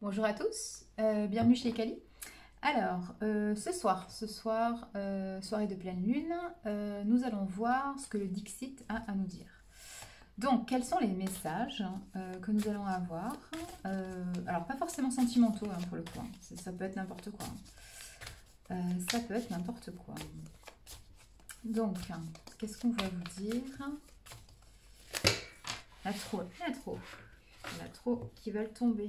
Bonjour à tous, bienvenue chez Kali. Alors, ce soir, soirée de pleine lune, nous allons voir ce que le Dixit a à nous dire. Donc, quels sont les messages que nous allons avoir? Alors, pas forcément sentimentaux pour le coup, hein. Ça peut être n'importe quoi, hein. Ça peut être n'importe quoi. Donc, qu'est-ce qu'on va vous dire? Il y en a trop qui veulent tomber.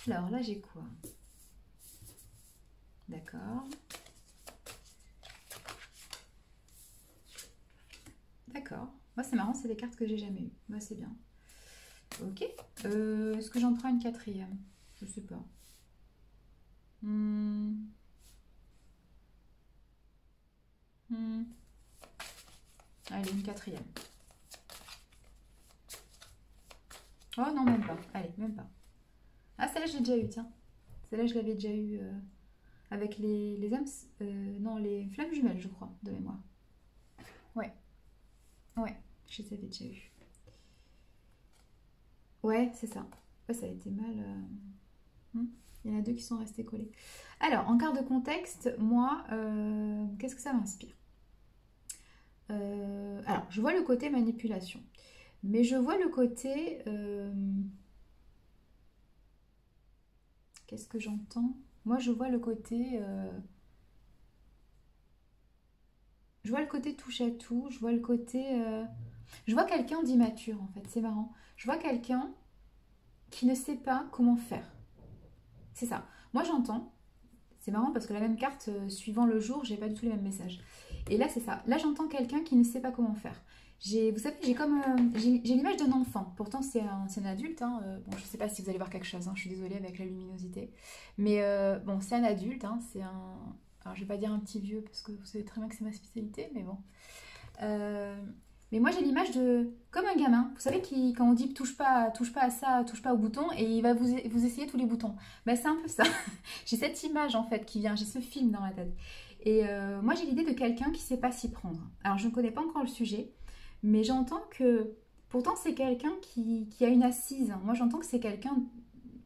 Alors là, j'ai quoi? D'accord. D'accord. Moi, c'est marrant, c'est des cartes que j'ai jamais eues. Moi, c'est bien. Ok. Est-ce que j'en prends une quatrième? Je sais pas. Allez, une quatrième. Oh non, même pas. Allez, même pas. Ah, celle-là, j'ai déjà eu, tiens. Celle-là, je l'avais déjà eu avec les âmes... non, les flammes jumelles, je crois, de mémoire. Ouais. Ouais, je les avais déjà eu. Ouais, c'est ça. Ouais, ça a été mal... Il y en a deux qui sont restés collés. Alors, en carte de contexte, moi, qu'est-ce que ça m'inspire? Alors, je vois le côté manipulation. Mais je vois le côté... qu'est-ce que j'entends? Moi, je vois le côté... je vois le côté touche à tout. Je vois le côté... je vois quelqu'un d'immature, en fait. C'est marrant. Je vois quelqu'un qui ne sait pas comment faire. C'est ça. Moi, j'entends... C'est marrant parce que la même carte, suivant le jour, j'ai pas du tout les mêmes messages. Et là, c'est ça. Là, j'entends quelqu'un qui ne sait pas comment faire. Vous savez, j'ai comme j'ai l'image d'un enfant. Pourtant, c'est un adulte, hein. Bon, je sais pas si vous allez voir quelque chose, hein. Je suis désolée avec la luminosité. Mais bon, c'est un adulte, hein. C'est un... Alors, je vais pas dire un petit vieux parce que vous savez très bien que c'est ma spécialité, mais bon. Euh, mais moi, j'ai l'image de... Comme un gamin. Vous savez, quand on dit touche pas à ça, touche pas au bouton, et il va vous essayer tous les boutons. Ben, c'est un peu ça. J'ai cette image, en fait, qui vient. J'ai ce film dans la tête. Et moi, j'ai l'idée de quelqu'un qui sait pas s'y prendre. Alors, je ne connais pas encore le sujet, mais j'entends que... Pourtant, c'est quelqu'un qui a une assise. Moi, j'entends que c'est quelqu'un,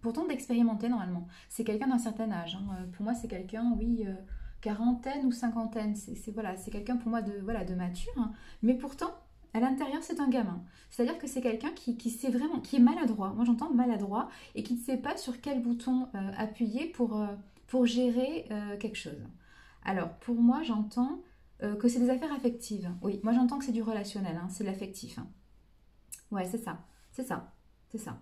pourtant, d'expérimenté, normalement. C'est quelqu'un d'un certain âge, hein. Pour moi, c'est quelqu'un, oui... quarantaine ou cinquantaine, voilà, c'est quelqu'un pour moi de mature, hein. Mais pourtant, à l'intérieur, c'est un gamin. C'est-à-dire que c'est quelqu'un qui sait vraiment, qui est maladroit. Moi, j'entends maladroit et qui ne sait pas sur quel bouton appuyer pour gérer quelque chose. Alors, pour moi, j'entends que c'est des affaires affectives. Oui, moi, j'entends que c'est du relationnel, hein, c'est de l'affectif, hein. Ouais, c'est ça, c'est ça, c'est ça.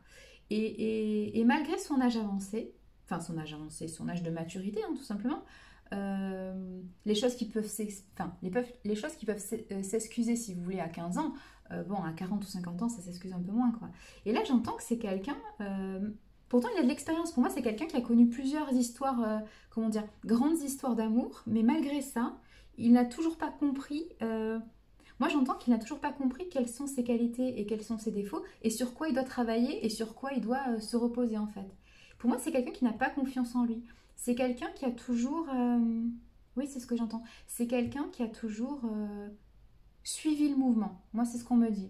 Et malgré son âge avancé, enfin son âge avancé, son âge de maturité, hein, tout simplement, les choses qui peuvent les choses qui peuvent s'excuser si vous voulez à 15 ans, bon à 40 ou 50 ans ça s'excuse un peu moins quoi. Et là j'entends que c'est quelqu'un, pourtant il a de l'expérience, pour moi c'est quelqu'un qui a connu plusieurs histoires, comment dire, grandes histoires d'amour, mais malgré ça il n'a toujours pas compris, moi j'entends qu'il n'a toujours pas compris quelles sont ses qualités et quels sont ses défauts et sur quoi il doit travailler et sur quoi il doit se reposer en fait. Pour moi c'est quelqu'un qui n'a pas confiance en lui. C'est quelqu'un qui a toujours... oui, c'est ce que j'entends. C'est quelqu'un qui a toujours suivi le mouvement. Moi, c'est ce qu'on me dit.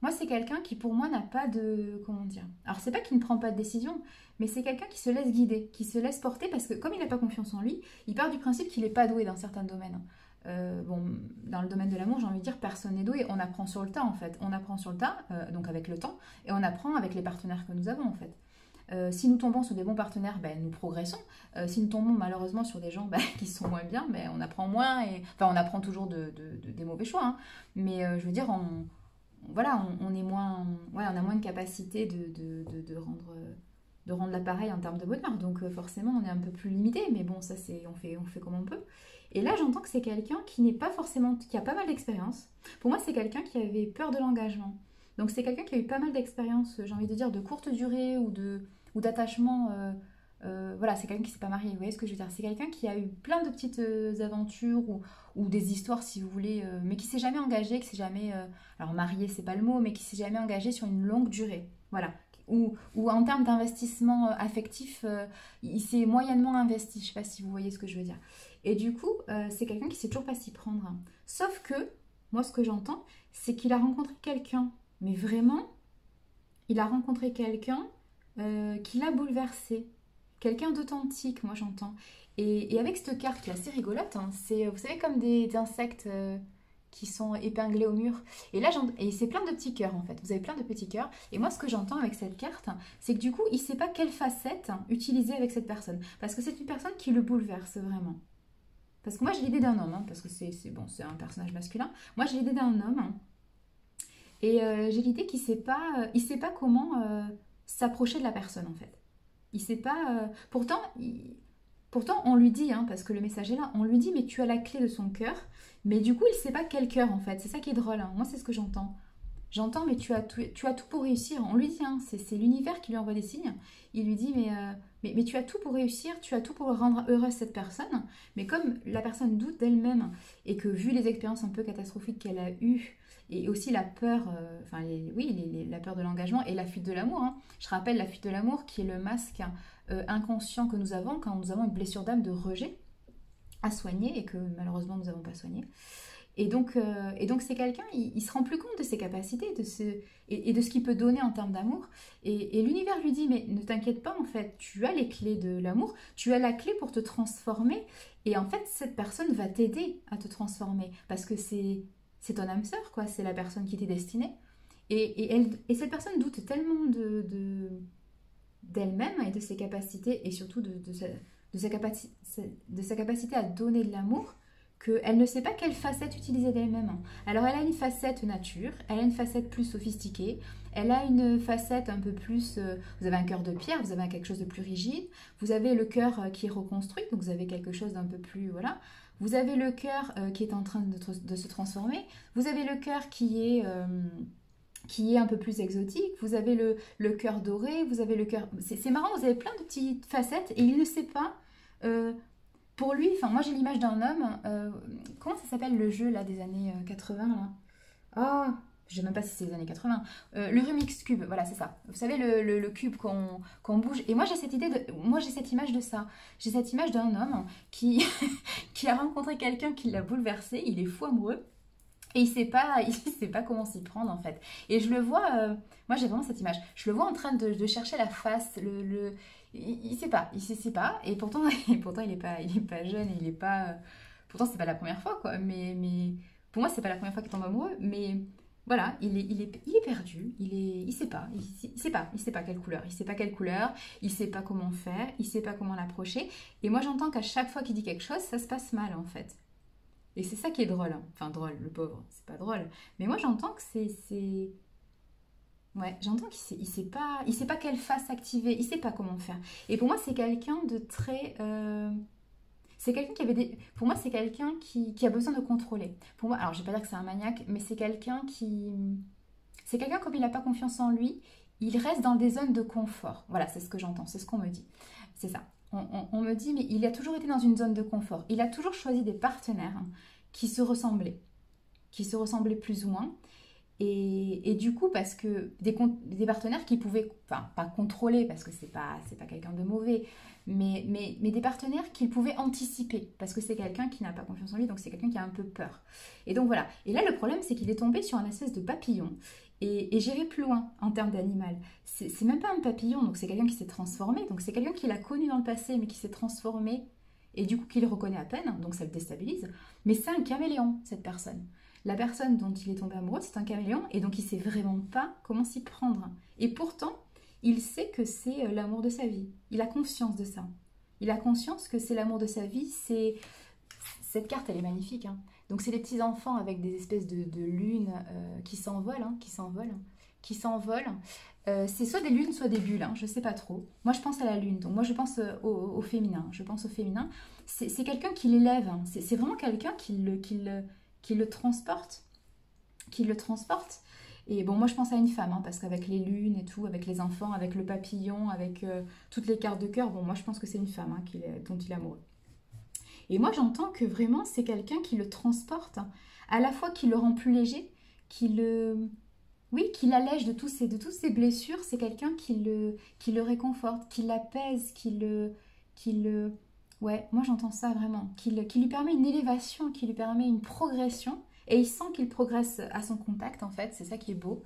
Moi, c'est quelqu'un qui, pour moi, n'a pas de... Comment dire? Alors, c'est pas qu'il ne prend pas de décision, mais c'est quelqu'un qui se laisse guider, qui se laisse porter, parce que comme il n'a pas confiance en lui, il part du principe qu'il n'est pas doué dans certains domaines. Bon, dans le domaine de l'amour, j'ai envie de dire, personne n'est doué. On apprend sur le tas, en fait. On apprend sur le tas, donc avec le temps, et on apprend avec les partenaires que nous avons, en fait. Si nous tombons sur des bons partenaires, ben, nous progressons. Si nous tombons malheureusement sur des gens ben, qui sont moins bien, ben, on apprend moins. Enfin, on apprend toujours des mauvais choix, hein. Mais je veux dire, voilà, on est moins, ouais, on a moins de capacité de rendre l'appareil en termes de bonheur. Donc forcément, on est un peu plus limité. Mais bon, ça, on fait comme on peut. Et là, j'entends que c'est quelqu'un qui n'est pas forcément, qui a pas mal d'expérience. Pour moi, c'est quelqu'un qui avait peur de l'engagement. Donc c'est quelqu'un qui a eu pas mal d'expérience, j'ai envie de dire, de courte durée ou d'attachement. Voilà, c'est quelqu'un qui s'est pas marié, vous voyez ce que je veux dire? C'est quelqu'un qui a eu plein de petites aventures ou des histoires, si vous voulez, mais qui s'est jamais engagé, qui s'est jamais... alors marié, c'est pas le mot, mais qui s'est jamais engagé sur une longue durée. Voilà. Ou en termes d'investissement affectif, il s'est moyennement investi. Je sais pas si vous voyez ce que je veux dire. Et du coup, c'est quelqu'un qui sait toujours pas s'y prendre, hein. Sauf que, moi, ce que j'entends, c'est qu'il a rencontré quelqu'un. Mais vraiment, il a rencontré quelqu'un qui l'a bouleversé. Quelqu'un d'authentique, moi j'entends. Et avec cette carte qui est assez rigolote, hein, c'est, vous savez, comme des insectes qui sont épinglés au mur. Et là, et c'est plein de petits cœurs en fait. Vous avez plein de petits cœurs. Et moi, ce que j'entends avec cette carte, c'est que du coup, il ne sait pas quelle facette utiliser avec cette personne. Parce que c'est une personne qui le bouleverse vraiment. Parce que moi, j'ai l'idée d'un homme, hein, parce que bon, c'est un personnage masculin. Moi, j'ai l'idée d'un homme. Hein, et j'ai l'idée qu'il ne sait pas comment s'approcher de la personne en fait. Il sait pas. Pourtant, on lui dit, hein, parce que le message est là, on lui dit, mais tu as la clé de son cœur. Mais du coup, il sait pas quel cœur en fait. C'est ça qui est drôle. Hein. Moi, c'est ce que j'entends. J'entends, mais tu as tout pour réussir. On lui dit, hein, c'est l'univers qui lui envoie des signes. Il lui dit, mais tu as tout pour réussir, tu as tout pour rendre heureuse cette personne. Mais comme la personne doute d'elle-même et que vu les expériences un peu catastrophiques qu'elle a eues, et aussi la peur, la peur de l'engagement et la fuite de l'amour. Hein. Je rappelle la fuite de l'amour qui est le masque inconscient que nous avons quand nous avons une blessure d'âme de rejet à soigner et que malheureusement nous n'avons pas soigné. Et donc c'est quelqu'un, il se rend plus compte de ses capacités et de ce qu'il peut donner en termes d'amour. Et l'univers lui dit, mais ne t'inquiète pas, en fait, tu as les clés de l'amour, tu as la clé pour te transformer. Et en fait, cette personne va t'aider à te transformer parce que c'est ton âme sœur, quoi. C'est la personne qui t'est destinée. Et cette personne doute tellement d'elle-même et de ses capacités et surtout de sa capacité à donner de l'amour qu'elle ne sait pas quelle facette utiliser d'elle-même. Alors elle a une facette nature, elle a une facette plus sophistiquée, elle a une facette un peu plus... vous avez un cœur de pierre, vous avez quelque chose de plus rigide, vous avez le cœur qui est reconstruit, donc vous avez quelque chose d'un peu plus... Voilà. Vous avez le cœur qui est en train de se transformer, vous avez le cœur qui est un peu plus exotique, vous avez le cœur doré, vous avez le cœur... C'est marrant, vous avez plein de petites facettes et il ne sait pas... pour lui, enfin moi j'ai l'image d'un homme, comment ça s'appelle le jeu là des années 80 là? Ah, je sais même pas si c'est les années 80. Le Rubik's Cube, voilà c'est ça. Vous savez le cube qu'on bouge. Et moi j'ai cette idée moi j'ai cette image de ça. J'ai cette image d'un homme qui, qui a rencontré quelqu'un qui l'a bouleversé, il est fou amoureux. Et il sait pas comment s'y prendre en fait. Et je le vois, moi j'ai vraiment cette image. Je le vois en train de chercher la face, il sait pas, sait pas. Et pourtant, il est pas jeune, il est pas. Pourtant c'est pas la première fois quoi. Mais pour moi c'est pas la première fois qu'il tombe amoureux. Mais voilà, il est perdu, il sait pas, il sait pas quelle couleur, il sait pas comment faire, il sait pas comment l'approcher. Et moi j'entends qu'à chaque fois qu'il dit quelque chose, ça se passe mal en fait. Et c'est ça qui est drôle. Hein. Enfin, drôle, le pauvre, c'est pas drôle. Mais moi, j'entends que Ouais, j'entends il sait pas quelle face activer, il sait pas comment faire. Et pour moi, c'est quelqu'un de très... C'est quelqu'un qui avait des... Pour moi, c'est quelqu'un qui a besoin de contrôler. Pour moi, alors je vais pas dire que c'est un maniaque, mais c'est quelqu'un qui... C'est quelqu'un, comme il n'a pas confiance en lui, il reste dans des zones de confort. Voilà, c'est ce que j'entends, c'est ce qu'on me dit. C'est ça. On me dit, mais il a toujours été dans une zone de confort. Il a toujours choisi des partenaires qui qui se ressemblaient plus ou moins. Et du coup, parce que des partenaires qui pouvaient, enfin, pas contrôler, parce que c'est pas quelqu'un de mauvais, mais des partenaires qu'il pouvait anticiper, parce que c'est quelqu'un qui n'a pas confiance en lui, donc c'est quelqu'un qui a un peu peur. Et donc voilà. Et là, le problème, c'est qu'il est tombé sur un espèce de papillon. Et j'irai plus loin en termes d'animal. C'est même pas un papillon, donc c'est quelqu'un qui s'est transformé, donc c'est quelqu'un qu'il a connu dans le passé, mais qui s'est transformé, et du coup qu'il reconnaît à peine, donc ça le déstabilise. Mais c'est un caméléon, cette personne. La personne dont il est tombé amoureux, c'est un caméléon, et donc il sait vraiment pas comment s'y prendre. Et pourtant, il sait que c'est l'amour de sa vie. Il a conscience de ça. Il a conscience que c'est l'amour de sa vie. Cette carte, elle est magnifique. Hein. Donc c'est des petits enfants avec des espèces de lunes qui s'envolent, hein, qui s'envolent. C'est soit des lunes, soit des bulles. Hein, je sais pas trop. Moi, je pense à la lune. Donc moi, je pense au féminin. Je pense au féminin. C'est quelqu'un qui l'élève. Hein. C'est vraiment quelqu'un qui le transporte. Qui le transporte. Et bon, moi je pense à une femme, hein, parce qu'avec les lunes et tout, avec les enfants, avec le papillon, avec toutes les cartes de cœur, bon, moi je pense que c'est une femme hein, dont il est amoureux. Et moi j'entends que vraiment c'est quelqu'un qui le transporte, hein, à la fois qui le rend plus léger, oui, qui l'allège de toutes ces blessures, c'est quelqu'un qui le réconforte, qui l'apaise, Ouais, moi j'entends ça vraiment, qui lui permet une élévation, qui lui permet une progression. Et il sent qu'il progresse à son contact, en fait, c'est ça qui est beau.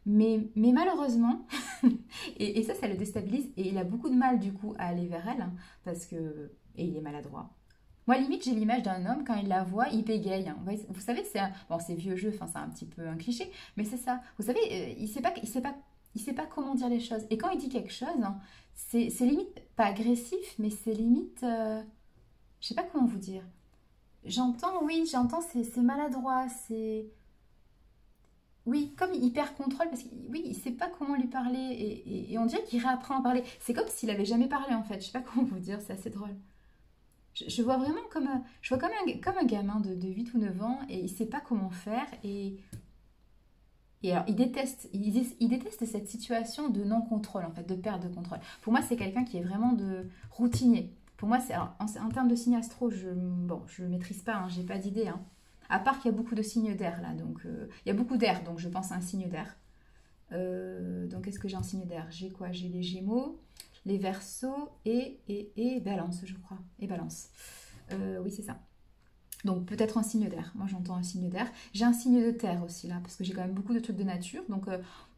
Mais malheureusement, et ça le déstabilise, et il a beaucoup de mal du coup à aller vers elle, hein, parce que... Et il est maladroit. Moi, limite, j'ai l'image d'un homme, quand il la voit, il bégaye, hein. Vous savez, bon, c'est vieux jeu, enfin, c'est un petit peu un cliché, mais c'est ça. Vous savez, il sait pas comment dire les choses. Et quand il dit quelque chose, hein, c'est limite pas agressif, mais c'est limite, je sais pas comment vous dire. J'entends, oui, j'entends, c'est maladroit, c'est... Oui, comme il perd contrôle, parce qu'il oui, il sait pas comment lui parler, et on dirait qu'il réapprend à parler. C'est comme s'il avait jamais parlé, en fait. Je sais pas comment vous dire, c'est assez drôle. Je vois vraiment comme, je vois comme un gamin de 8 ou 9 ans, et il sait pas comment faire, et alors, il déteste cette situation de non-contrôle, en fait, de perte de contrôle. Pour moi, c'est quelqu'un qui est vraiment de routinier. Pour moi, c'est alors, en termes de signe astro, bon, je ne maîtrise pas, hein, j'ai pas d'idée. Hein. À part qu'il y a beaucoup de signes d'air là, donc il y a beaucoup d'air, donc je pense à un signe d'air. Donc est-ce que j'ai un signe d'air? J'ai quoi? J'ai les Gémeaux, les Verseaux et Balance, je crois. Et Balance. Oui, c'est ça. Donc peut-être un signe d'air. Moi j'entends un signe d'air. J'ai un signe de terre aussi là, parce que j'ai quand même beaucoup de trucs de nature. Donc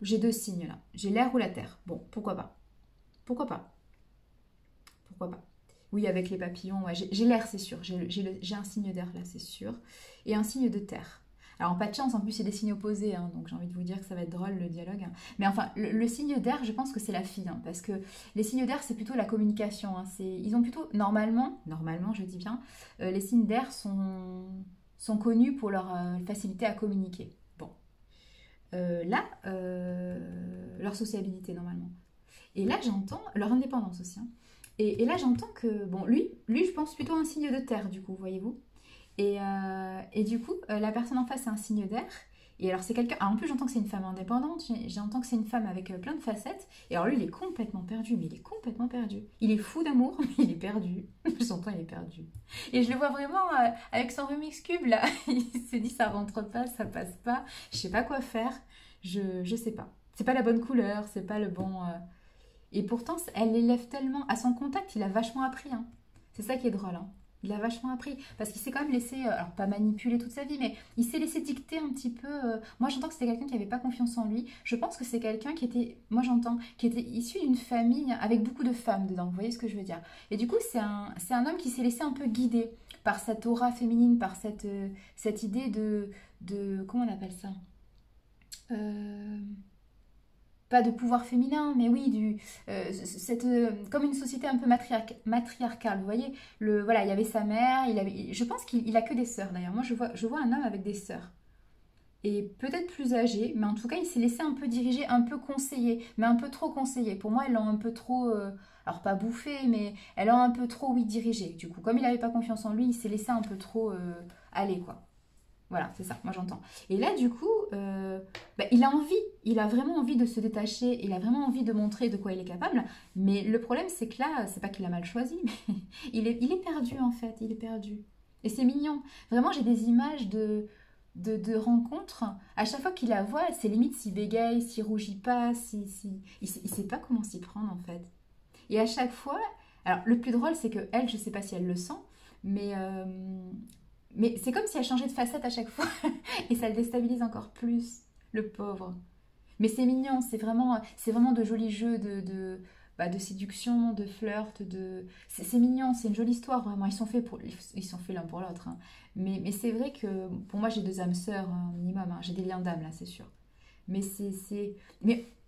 j'ai deux signes là. J'ai l'air ou la terre. Bon, pourquoi pas? Pourquoi pas? Pourquoi pas? Oui, avec les papillons, ouais, j'ai l'air, c'est sûr. J'ai un signe d'air là, c'est sûr. Et un signe de terre. Alors, pas de chance, en plus, c'est des signes opposés, hein, donc j'ai envie de vous dire que ça va être drôle le dialogue, hein. Mais enfin, le signe d'air, je pense que c'est la fille, hein, parce que les signes d'air, c'est plutôt la communication, hein, ils ont plutôt, normalement, je dis bien, les signes d'air sont connus pour leur facilité à communiquer. Bon, là, leur sociabilité, normalement. Et là, j'entends leur indépendance aussi, hein. Et là, j'entends que, bon, lui, je pense plutôt à un signe de terre, du coup, voyez-vous. Et du coup, la personne en face, c'est un signe d'air. Et alors, c'est quelqu'un. Ah, en plus, j'entends que c'est une femme indépendante. J'entends que c'est une femme avec plein de facettes. Et alors, lui, il est complètement perdu. Mais il est complètement perdu. Il est fou d'amour, mais il est perdu. J'entends, il est perdu. Et je le vois vraiment avec son Rubik's Cube, là. Il se dit, ça rentre pas, ça passe pas. Je sais pas quoi faire. Je sais pas. C'est pas la bonne couleur, c'est pas le bon. Et pourtant, elle l'élève tellement. À son contact, il a vachement appris, hein. C'est ça qui est drôle, hein. Il a vachement appris. Parce qu'il s'est quand même laissé, alors pas manipuler toute sa vie, mais il s'est laissé dicter un petit peu. Moi, j'entends que c'était quelqu'un qui n'avait pas confiance en lui. Je pense que c'est quelqu'un qui était, moi j'entends, qui était issu d'une famille avec beaucoup de femmes dedans. Vous voyez ce que je veux dire? Et du coup, c'est un homme qui s'est laissé un peu guider par cette aura féminine, par cette idée comment on appelle ça? Euh, Pas de pouvoir féminin, mais oui, comme une société un peu matriarcale, vous voyez. Voilà, il y avait sa mère, je pense qu'il a que des sœurs d'ailleurs. Moi, je vois un homme avec des sœurs. Et peut-être plus âgé, mais en tout cas, il s'est laissé un peu diriger, un peu conseiller, mais un peu trop conseiller. Pour moi, elles l'ont un peu trop, alors pas bouffé, mais elles l'ont un peu trop, oui, dirigé. Du coup, comme il n'avait pas confiance en lui, il s'est laissé un peu trop aller, quoi. Voilà, c'est ça, moi j'entends. Et là, du coup, il a vraiment envie de se détacher, il a vraiment envie de montrer de quoi il est capable. Mais le problème, c'est que là, c'est pas qu'il a mal choisi, mais il est perdu en fait, il est perdu. Et c'est mignon. Vraiment, j'ai des images de rencontres. À chaque fois qu'il la voit, c'est limite s'il bégaye, s'il rougit pas, il sait pas comment s'y prendre en fait. Et à chaque fois, alors le plus drôle, c'est que elle, je sais pas si elle le sent, mais mais c'est comme si elle changeait de facette à chaque fois et ça le déstabilise encore plus, le pauvre. Mais c'est mignon, c'est vraiment de jolis jeux de séduction, de flirt, c'est mignon, c'est une jolie histoire vraiment. Ils sont faits l'un pour l'autre, hein. Mais c'est vrai que pour moi j'ai deux âmes sœurs, hein, minimum, hein. J'ai des liens d'âme là, c'est sûr. Mais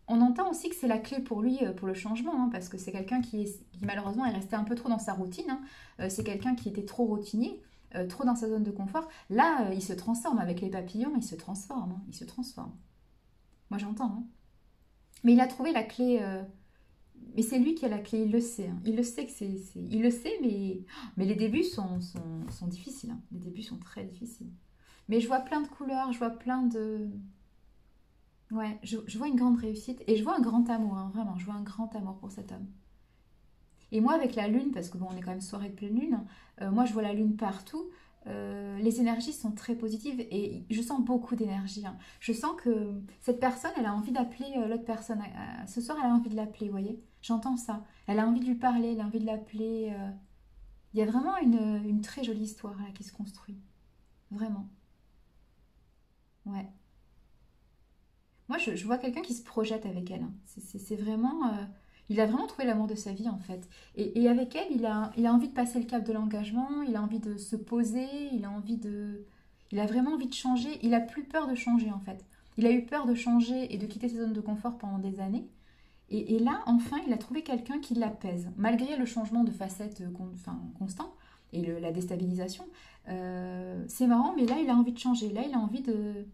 on entend aussi que c'est la clé pour lui, pour le changement, hein, parce que c'est quelqu'un qui malheureusement est resté un peu trop dans sa routine, hein. C'est quelqu'un qui était trop routinier, trop dans sa zone de confort. Là, il se transforme avec les papillons, il se transforme, hein, il se transforme. Moi j'entends, hein. Mais il a trouvé la clé, mais c'est lui qui a la clé, il le sait, hein. Il le sait il le sait, mais les débuts sont difficiles, hein. Les débuts sont très difficiles. Mais je vois plein de couleurs, je vois plein de... Ouais, je vois une grande réussite et je vois un grand amour, hein, vraiment, je vois un grand amour pour cet homme. Et moi, avec la lune, parce que bon, on est quand même soirée de pleine lune, moi je vois la lune partout, les énergies sont très positives et je sens beaucoup d'énergie, hein. Je sens que cette personne, elle a envie d'appeler l'autre personne. Ce soir, elle a envie de l'appeler, vous voyez? J'entends ça. Elle a envie de lui parler, elle a envie de l'appeler. Il y a vraiment une très jolie histoire là, qui se construit. Vraiment. Ouais. Moi, je vois quelqu'un qui se projette avec elle, hein. C'est vraiment... il a vraiment trouvé l'amour de sa vie, en fait. Et avec elle, il a envie de passer le cap de l'engagement, il a envie de se poser, il a envie de... Il a vraiment envie de changer, il a plus peur de changer, en fait. Il a eu peur de changer et de quitter sa zone de confort pendant des années. Et là, enfin, il a trouvé quelqu'un qui l'apaise, malgré le changement de facette constant et la déstabilisation. C'est marrant, mais là, il a envie de changer. Là, il a envie de...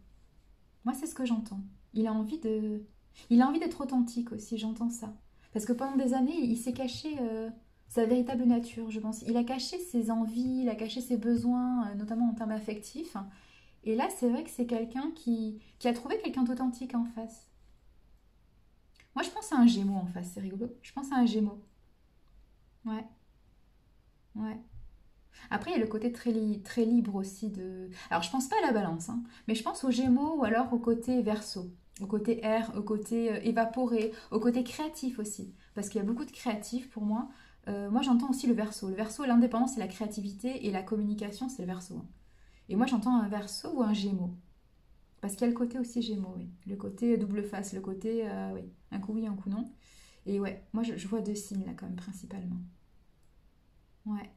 Moi, c'est ce que j'entends. Il a envie de... Il a envie d'être authentique aussi, j'entends ça. Parce que pendant des années, il s'est caché sa véritable nature, je pense. Il a caché ses envies, il a caché ses besoins, notamment en termes affectifs. Et là, c'est vrai que c'est quelqu'un qui a trouvé quelqu'un d'authentique en face. Moi, je pense à un Gémeaux en face, c'est rigolo. Je pense à un Gémeaux. Ouais, ouais. Après, il y a le côté très libre aussi de... Alors, je pense pas à la balance, hein, mais je pense aux Gémeaux ou alors au côté Verseau, au côté air, au côté évaporé, au côté créatif aussi. Parce qu'il y a beaucoup de créatifs pour moi. Moi, j'entends aussi le Verseau. Le Verseau, l'indépendance, c'est la créativité et la communication, c'est le Verseau, hein. Et moi, j'entends un Verseau ou un Gémeaux. Parce qu'il y a le côté aussi Gémeaux, oui. Le côté double face, le côté, oui, un coup oui, un coup non. Et ouais, moi, je vois deux signes là, quand même, principalement. Ouais.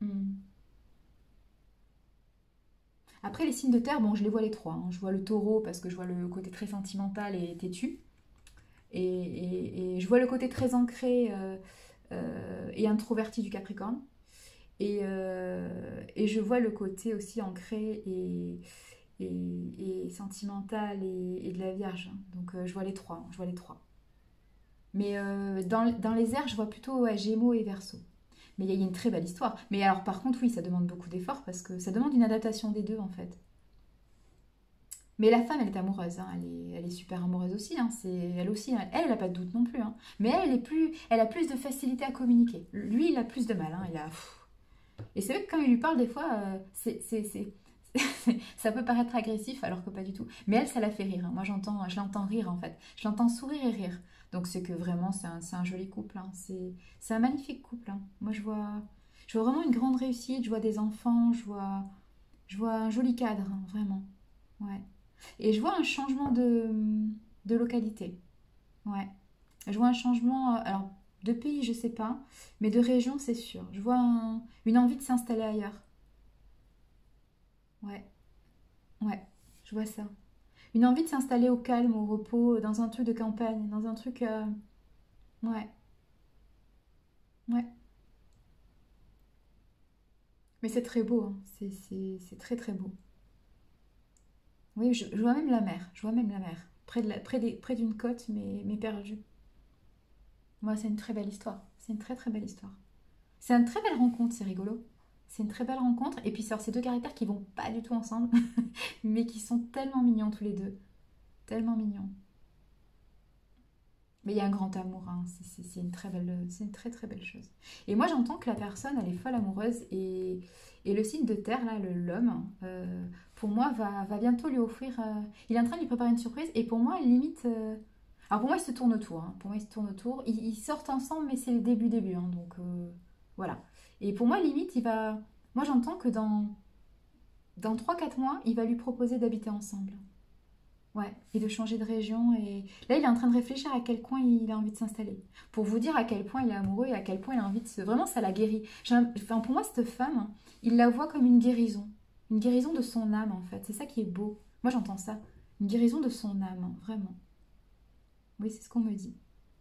Hmm. Après, les signes de terre, bon, je les vois les trois, hein. Je vois le taureau parce que je vois le côté très sentimental et têtu. Et je vois le côté très ancré et introverti du Capricorne. Et je vois le côté aussi ancré et sentimental et de la Vierge, hein. Donc je vois les trois, hein, je vois les trois. Mais dans les airs, je vois plutôt ouais, Gémeaux et Verseau. Mais il y a une très belle histoire. Mais alors par contre, oui, ça demande beaucoup d'efforts parce que ça demande une adaptation des deux en fait. Mais la femme, elle est amoureuse, hein. Elle est super amoureuse aussi, hein. C'est, elle aussi, hein. Elle n'a pas de doute non plus, hein. Mais elle a plus de facilité à communiquer. Lui, il a plus de mal, hein. Et c'est vrai que quand il lui parle, des fois, ça peut paraître agressif alors que pas du tout. Mais elle, ça la fait rire, hein. Moi, je l'entends rire en fait. Je l'entends sourire et rire. Donc c'est que vraiment, c'est un joli couple, hein. C'est un magnifique couple, hein. Moi, je vois vraiment une grande réussite. Je vois des enfants, je vois un joli cadre, hein, vraiment. Ouais. Et je vois un changement de localité. Ouais. Je vois un changement, alors de pays, je sais pas, mais de région, c'est sûr. Je vois une envie de s'installer ailleurs. Ouais, ouais, je vois ça. Une envie de s'installer au calme, au repos, dans un truc de campagne, dans un truc... ouais, ouais. Mais c'est très beau, hein. C'est très très beau. Oui, je vois même la mer. Je vois même la mer. Près d'une côte, mais perdue. Moi, c'est une très belle histoire. C'est une très très belle histoire. C'est une très belle rencontre, c'est rigolo. C'est une très belle rencontre. Et puis, c'est ces deux caractères qui vont pas du tout ensemble, mais qui sont tellement mignons tous les deux. Tellement mignons. Mais il y a un grand amour, hein. C'est une très belle, c'est une très très belle chose. Et moi, j'entends que la personne, elle est folle amoureuse et le signe de terre, là, l'homme, pour moi, va bientôt lui offrir. Il est en train de lui préparer une surprise et pour moi, limite. Alors pour moi, ils se tournent autour, hein. Pour moi, ils se tournent autour. Ils sortent ensemble, mais c'est le début, hein. Donc voilà. Et pour moi, limite, il va. Moi, j'entends que dans 3 4 mois, il va lui proposer d'habiter ensemble. Ouais, et de changer de région. Et là, il est en train de réfléchir à quel coin il a envie de s'installer. Pour vous dire à quel point il est amoureux et à quel point il a envie de se... Vraiment, ça l'a guéri. Enfin, pour moi, cette femme, il la voit comme une guérison. Une guérison de son âme, en fait. C'est ça qui est beau. Moi, j'entends ça. Une guérison de son âme, hein, vraiment. Oui, c'est ce qu'on me dit.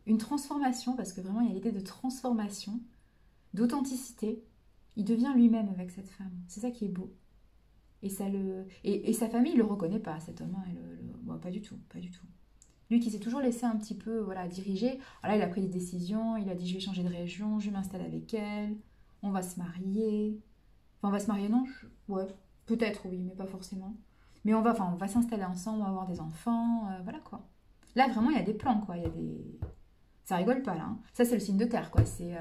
Une transformation, parce que vraiment, il y a l'idée de transformation, d'authenticité. Il devient lui-même avec cette femme. C'est ça qui est beau. Et sa famille ne le reconnaît pas, cet homme, hein. Bon, pas du tout, pas du tout. Lui qui s'est toujours laissé un petit peu voilà, diriger. Alors là, il a pris des décisions, il a dit je vais changer de région, je vais m'installer avec elle, on va se marier. Enfin, on va se marier, non? Ouais, peut-être oui, mais pas forcément. Mais on va s'installer ensemble, on va avoir des enfants, voilà quoi. Là, vraiment, il y a des plans, quoi. Il y a des... Ça rigole pas, là, hein. Ça, c'est le signe de terre, quoi. C'est,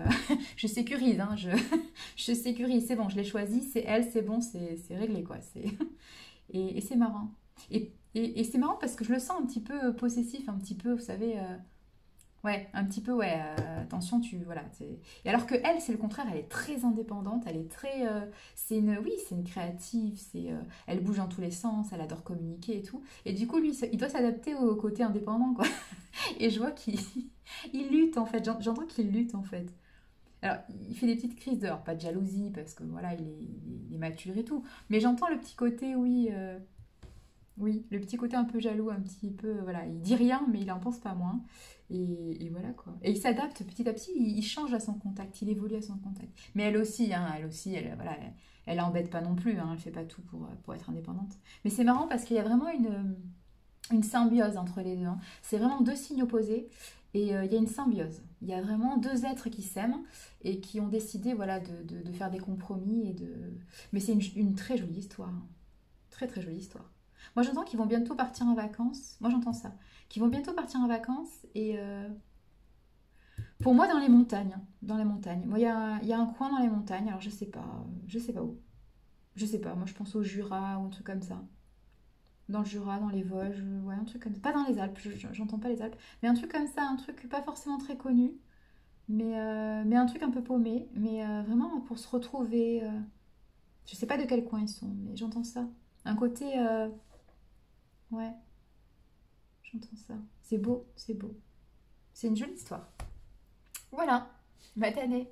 je sécurise, hein. Je sécurise. C'est bon, je l'ai choisi. C'est elle, c'est bon, c'est réglé, quoi. Et c'est marrant. Et c'est marrant parce que je le sens un petit peu possessif, un petit peu, vous savez... Ouais, un petit peu, ouais. Attention, tu voilà. Et alors que elle, c'est le contraire. Elle est très indépendante. Elle est très, c'est une, oui, c'est une créative. Elle bouge dans tous les sens. Elle adore communiquer et tout. Et du coup, lui, il doit s'adapter au côté indépendant, quoi. Et je vois qu'il il lutte en fait. J'entends qu'il lutte en fait. Alors, il fait des petites crises alors pas de jalousie parce que voilà, il est mature et tout. Mais j'entends le petit côté, oui, oui, le petit côté un peu jaloux, un petit peu, voilà, il dit rien, mais il en pense pas moins. Et voilà quoi. Et il s'adapte petit à petit, il change à son contact, il évolue à son contact. Mais elle aussi, voilà, elle embête pas non plus, hein, elle fait pas tout pour être indépendante. Mais c'est marrant parce qu'il y a vraiment une symbiose entre les deux, hein. C'est vraiment deux signes opposés et il y a une symbiose. Il y a vraiment deux êtres qui s'aiment et qui ont décidé voilà, de faire des compromis. Mais c'est une très jolie histoire, hein. Très très jolie histoire. Moi j'entends qu'ils vont bientôt partir en vacances. Moi j'entends ça. Qu'ils vont bientôt partir en vacances et pour moi dans les montagnes. Dans les montagnes. Moi il y a un coin dans les montagnes. Alors je sais pas où. Je sais pas. Moi je pense au Jura ou un truc comme ça. Dans le Jura, dans les Vosges, ouais, un truc comme ça. Pas dans les Alpes, j'entends pas les Alpes, mais un truc comme ça, un truc pas forcément très connu, mais un truc un peu paumé, mais vraiment pour se retrouver. Je sais pas de quel coin ils sont, mais j'entends ça. Un côté, ouais, j'entends ça. C'est beau, c'est beau. C'est une jolie histoire. Voilà, matinée.